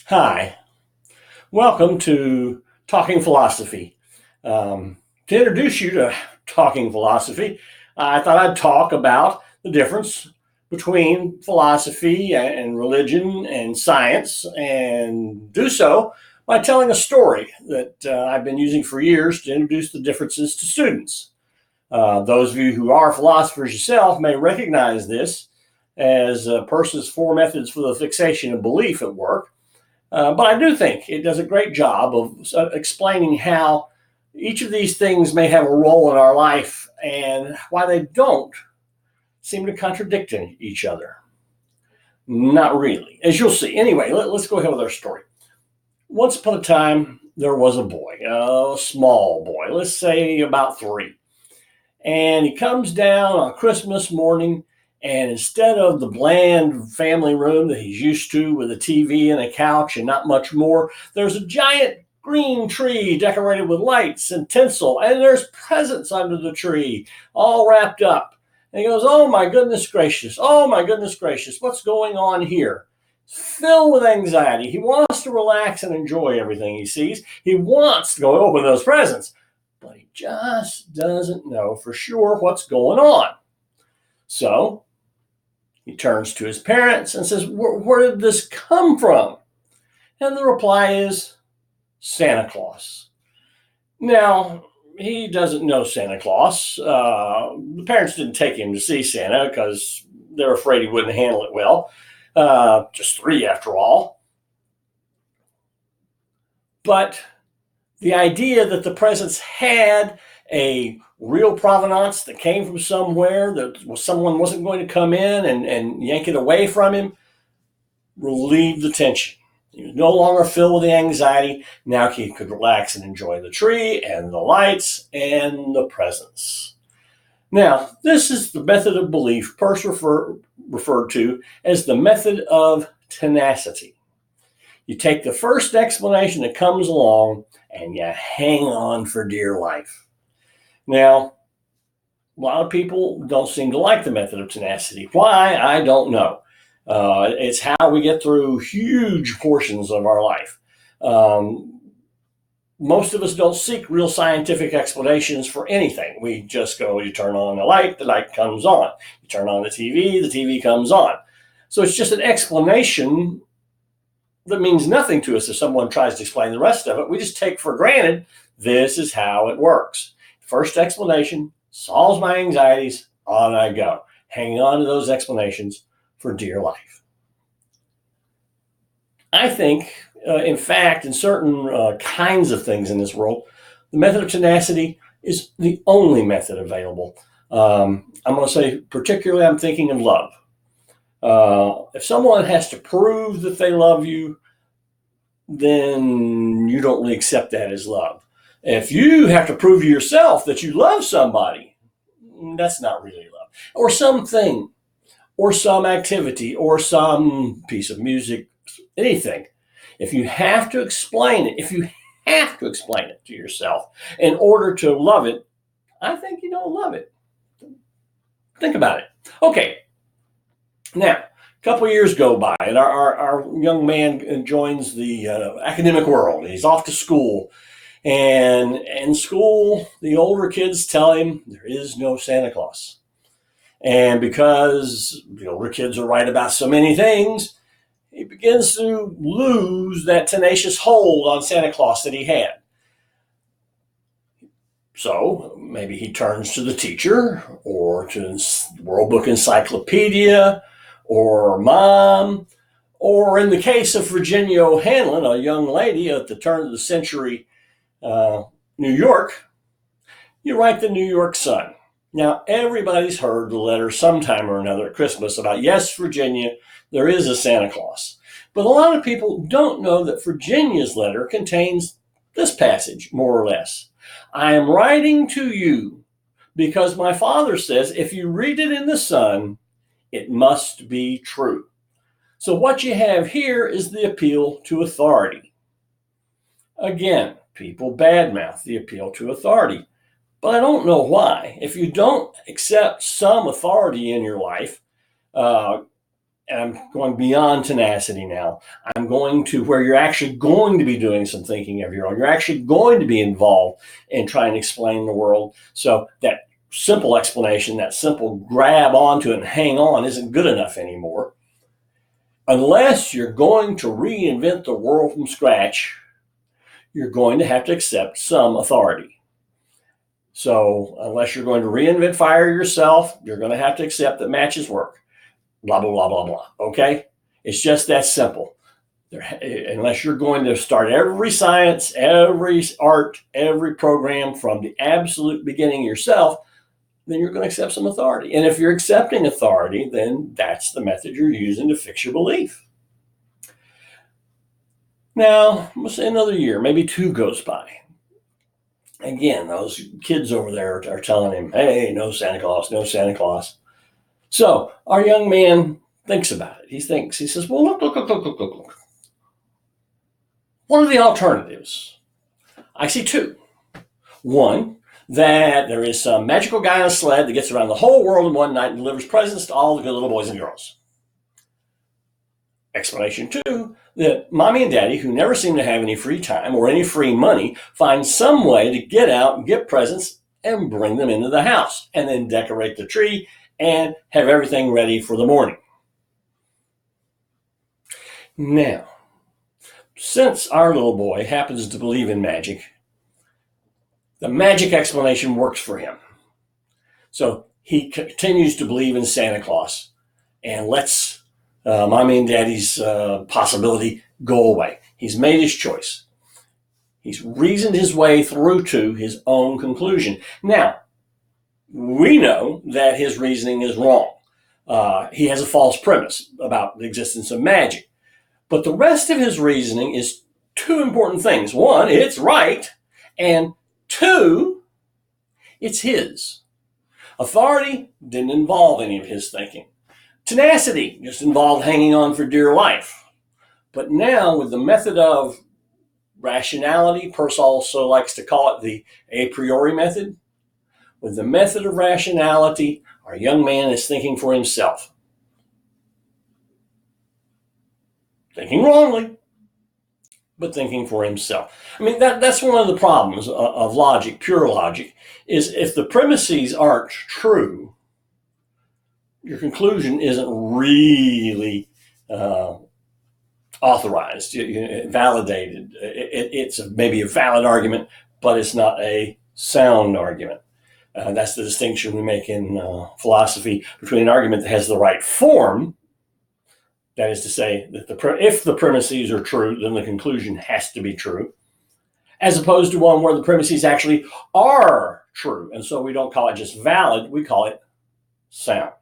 Hi, welcome to Talking Philosophy. To introduce you to Talking Philosophy, I thought I'd talk about the difference between philosophy and religion and science, and do so by telling a story that I've been using for years to introduce the differences to students. Those of you who are philosophers yourself may recognize this as Peirce's four methods for the fixation of belief at work. But I do think it does a great job of explaining how each of these things may have a role in our life and why they don't seem to contradict each other. Not really, as you'll see. Anyway, let's go ahead with our story. Once upon a time, there was a boy, a small boy, let's say about 3. And he comes down on Christmas morning, and instead of the bland family room that he's used to with a TV and a couch and not much more, there's a giant green tree decorated with lights and tinsel, and there's presents under the tree, all wrapped up. And he goes, "Oh my goodness gracious, oh my goodness gracious, what's going on here?" Filled with anxiety. He wants to relax and enjoy everything he sees. He wants to go open those presents, but he just doesn't know for sure what's going on. So he turns to his parents and says, "Where did this come from?" And the reply is Santa Claus. Now, he doesn't know Santa Claus. The parents didn't take him to see Santa because they're afraid he wouldn't handle it well. Just 3 after all. But the idea that the presents had a real provenance that came from somewhere, that someone wasn't going to come in and yank it away from him, relieved the tension. He was no longer filled with the anxiety. Now he could relax and enjoy the tree and the lights and the presents. Now, this is the method of belief Peirce referred to as the method of tenacity. You take the first explanation that comes along and you hang on for dear life. Now, a lot of people don't seem to like the method of tenacity. Why? I don't know. It's how we get through huge portions of our life. Most of us don't seek real scientific explanations for anything. We just go, you turn on the light comes on. You turn on the TV comes on. So it's just an explanation that means nothing to us if someone tries to explain the rest of it. We just take for granted this is how it works. First explanation solves my anxieties, on I go, hanging on to those explanations for dear life. I think, in fact, in certain kinds of things in this world, the method of tenacity is the only method available. I'm going to say, particularly, I'm thinking of love. If someone has to prove that they love you, then you don't really accept that as love. If you have to prove to yourself that you love somebody, that's not really love. Or something, or some activity, or some piece of music, anything. If you have to explain it, to yourself in order to love it, I think you don't love it. Think about it. Okay, now, a couple of years go by, and our young man joins the academic world. He's off to school. And in school, the older kids tell him there is no Santa Claus. And because the older kids are right about so many things, he begins to lose that tenacious hold on Santa Claus that he had. So maybe he turns to the teacher or to the World Book Encyclopedia or mom, or in the case of Virginia O'Hanlon, a young lady at the turn of the century, New York, you write the New York Sun. Now, everybody's heard the letter sometime or another at Christmas about, yes, Virginia, there is a Santa Claus. But a lot of people don't know that Virginia's letter contains this passage, more or less. I am writing to you because my father says if you read it in the Sun, it must be true. So what you have here is the appeal to authority. Again, people badmouth the appeal to authority, but I don't know why. If you don't accept some authority in your life, and I'm going beyond tenacity now. I'm going to where you're actually going to be doing some thinking of your own. You're actually going to be involved in trying to explain the world. So that simple explanation, that simple grab onto it and hang on isn't good enough anymore. Unless you're going to reinvent the world from scratch, you're going to have to accept some authority. So unless you're going to reinvent fire yourself, you're going to have to accept that matches work. Blah, blah, blah, blah, blah. Okay? It's just that simple. Unless you're going to start every science, every art, every program from the absolute beginning yourself, then you're going to accept some authority. And if you're accepting authority, then that's the method you're using to fix your belief. Now, let's say another year, maybe 2 goes by. Again, those kids over there are telling him, hey, no Santa Claus, no Santa Claus. So our young man thinks about it. He says, well, look. What are the alternatives? I see 2. One, that there is some magical guy on a sled that gets around the whole world in one night and delivers presents to all the good little boys and girls. Explanation 2, that mommy and daddy, who never seem to have any free time or any free money, find some way to get out and get presents and bring them into the house and then decorate the tree and have everything ready for the morning. Now, since our little boy happens to believe in magic, the magic explanation works for him. So he continues to believe in Santa Claus and lets mommy and daddy's possibility go away. He's made his choice. He's reasoned his way through to his own conclusion. Now, we know that his reasoning is wrong. He has a false premise about the existence of magic. But the rest of his reasoning is 2 important things. 1, it's right. And 2, it's his. Authority didn't involve any of his thinking. Tenacity just involved hanging on for dear life. But now with the method of rationality, Peirce also likes to call it the a priori method. With the method of rationality, our young man is thinking for himself. Thinking wrongly, but thinking for himself. I mean, that's one of the problems of logic, pure logic, is if the premises aren't true, your conclusion isn't really authorized, validated. It's maybe a valid argument, but it's not a sound argument. That's the distinction we make in philosophy between an argument that has the right form, that is to say, that if the premises are true, then the conclusion has to be true, as opposed to one where the premises actually are true. And so we don't call it just valid, we call it sound.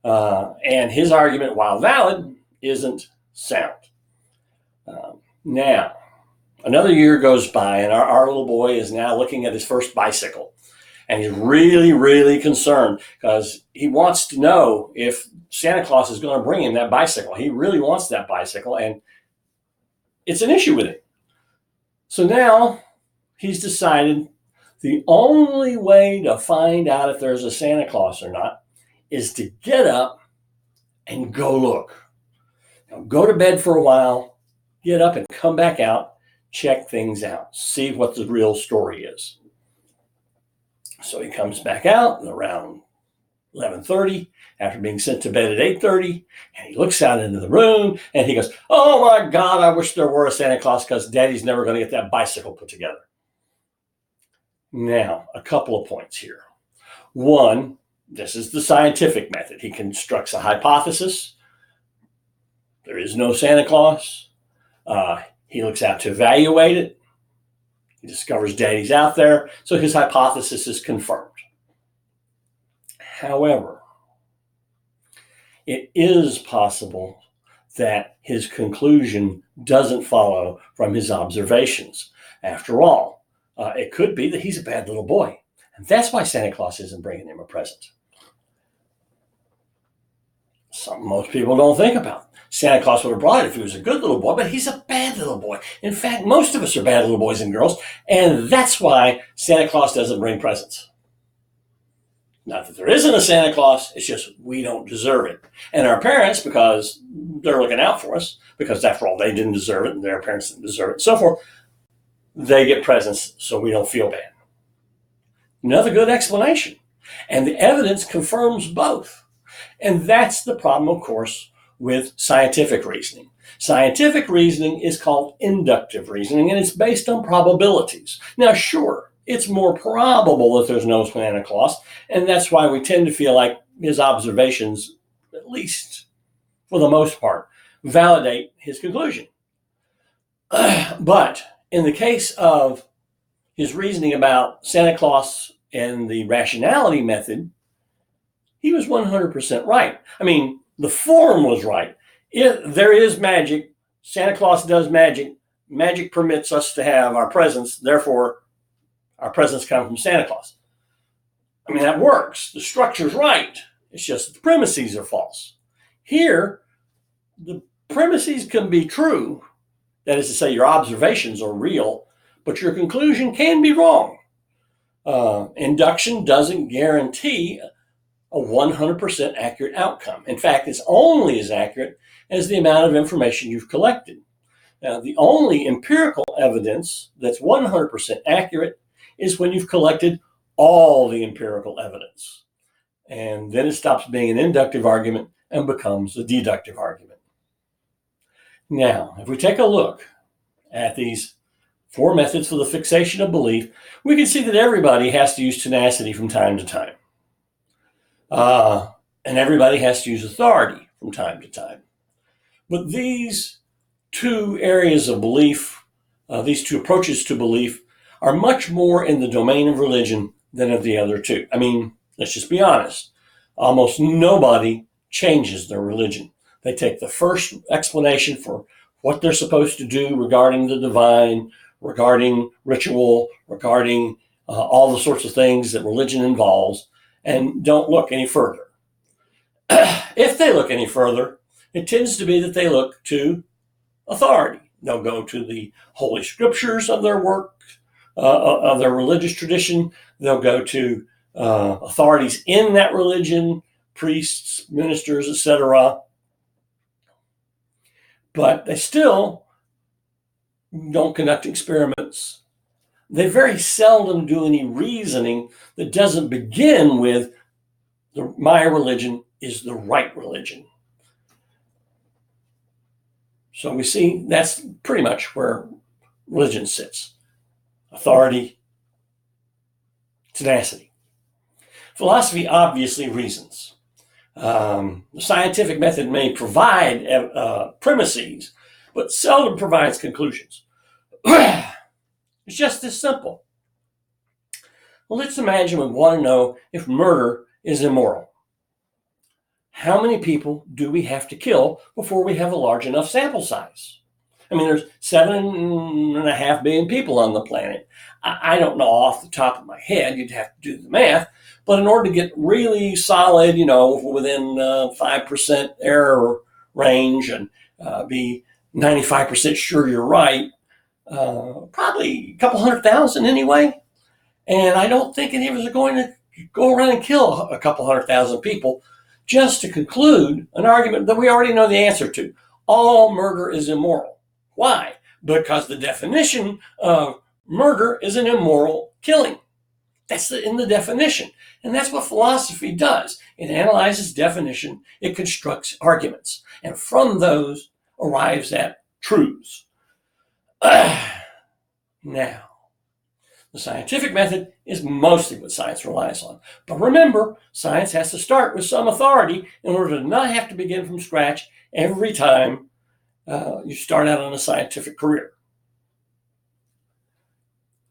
And his argument, while valid, isn't sound. Now, another year goes by, and our little boy is now looking at his first bicycle. And he's really, really concerned because he wants to know if Santa Claus is going to bring him that bicycle. He really wants that bicycle, and it's an issue with him. So now he's decided the only way to find out if there's a Santa Claus or not is to get up and go look. Now, go to bed for a while, get up and come back out, check things out, see what the real story is. So he comes back out around 11:30 after being sent to bed at 8:30, and he looks out into the room and he goes, oh my God, I wish there were a Santa Claus because Daddy's never going to get that bicycle put together. Now, a couple of points here. 1, this is the scientific method. He constructs a hypothesis. There is no Santa Claus. He looks out to evaluate it. He discovers Daddy's out there, so his hypothesis is confirmed. However, it is possible that his conclusion doesn't follow from his observations. After all, it could be that he's a bad little boy, and that's why Santa Claus isn't bringing him a present. Something most people don't think about. Santa Claus would have brought it if he was a good little boy, but he's a bad little boy. In fact, most of us are bad little boys and girls, and that's why Santa Claus doesn't bring presents. Not that there isn't a Santa Claus, it's just we don't deserve it. And our parents, because they're looking out for us, because after all, they didn't deserve it and their parents didn't deserve it, and so forth, they get presents so we don't feel bad. Another good explanation. And the evidence confirms both. And that's the problem, of course, with scientific reasoning. Scientific reasoning is called inductive reasoning, and it's based on probabilities. Now, sure, it's more probable that there's no Santa Claus, and that's why we tend to feel like his observations, at least for the most part, validate his conclusion. But in the case of his reasoning about Santa Claus and the rationality method, he was 100% right. I mean, the form was right. If there is magic, Santa Claus does magic. Magic permits us to have our presents. Therefore, our presents come from Santa Claus. I mean, that works. The structure's right. It's just that the premises are false. Here, the premises can be true. That is to say, your observations are real, but your conclusion can be wrong. Induction doesn't guarantee a 100% accurate outcome. In fact, it's only as accurate as the amount of information you've collected. Now, the only empirical evidence that's 100% accurate is when you've collected all the empirical evidence. And then it stops being an inductive argument and becomes a deductive argument. Now, if we take a look at these 4 methods for the fixation of belief, we can see that everybody has to use tenacity from time to time. And everybody has to use authority from time to time. But these 2 areas of belief, these 2 approaches to belief, are much more in the domain of religion than of the other 2. I mean, let's just be honest. Almost nobody changes their religion. They take the first explanation for what they're supposed to do regarding the divine, regarding ritual, regarding all the sorts of things that religion involves, and don't look any further. If they look any further, it tends to be that they look to authority. They'll go to the holy scriptures of their work, of their religious tradition. They'll go to authorities in that religion, priests, ministers, etc. But they still don't conduct experiments. They very seldom do any reasoning that doesn't begin with my religion is the right religion. So we see that's pretty much where religion sits. Authority, tenacity. Philosophy obviously reasons. The scientific method may provide premises, but seldom provides conclusions. It's just this simple. Well, let's imagine we want to know if murder is immoral. How many people do we have to kill before we have a large enough sample size? I mean, there's 7.5 billion people on the planet. I don't know off the top of my head. You'd have to do the math. But in order to get really solid, within 5% error range and be 95% sure you're right, probably a couple 100,000 anyway. And I don't think any of us are going to go around and kill a couple 100,000 people just to conclude an argument that we already know the answer to. All murder is immoral. Why? Because the definition of murder is an immoral killing. That's in the definition. And that's what philosophy does. It analyzes definition, it constructs arguments, and from those arrives at truths. Now, the scientific method is mostly what science relies on. But remember, science has to start with some authority in order to not have to begin from scratch every time you start out on a scientific career.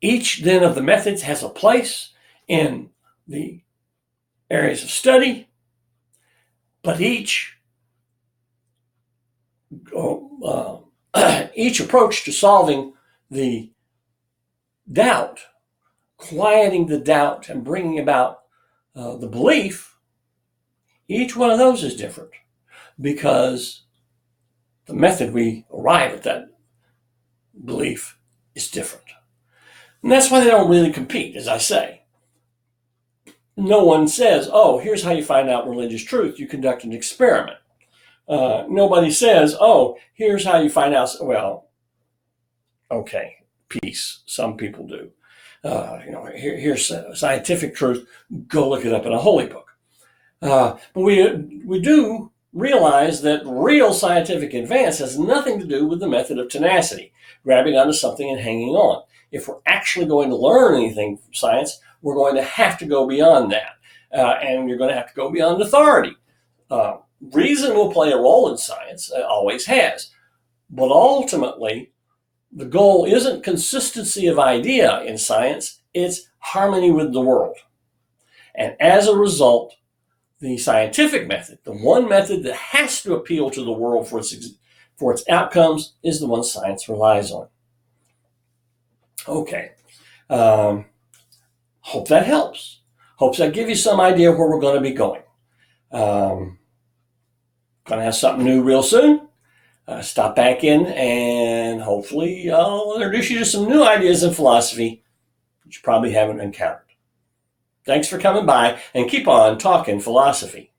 Each then of the methods has a place in the areas of study, but each approach to solving the doubt, quieting the doubt and bringing about the belief, each one of those is different because the method we arrive at that belief is different. And that's why they don't really compete, as I say. No one says, oh, here's how you find out religious truth. You conduct an experiment. Nobody says, oh, here's how you find out. Well, okay, peace. Some people do. Here's scientific truth. Go look it up in a holy book. But we do realize that real scientific advance has nothing to do with the method of tenacity, grabbing onto something and hanging on. If we're actually going to learn anything from science, we're going to have to go beyond that. And you're going to have to go beyond authority. Reason will play a role in science, always has. But ultimately, the goal isn't consistency of idea in science, it's harmony with the world. And as a result, the scientific method, the one method that has to appeal to the world for its outcomes, is the one science relies on. Okay. Hope that helps. Hope that gives you some idea where we're going to be going. Going to have something new real soon. Stop back in and hopefully I'll introduce you to some new ideas in philosophy that you probably haven't encountered. Thanks for coming by, and keep on talking philosophy.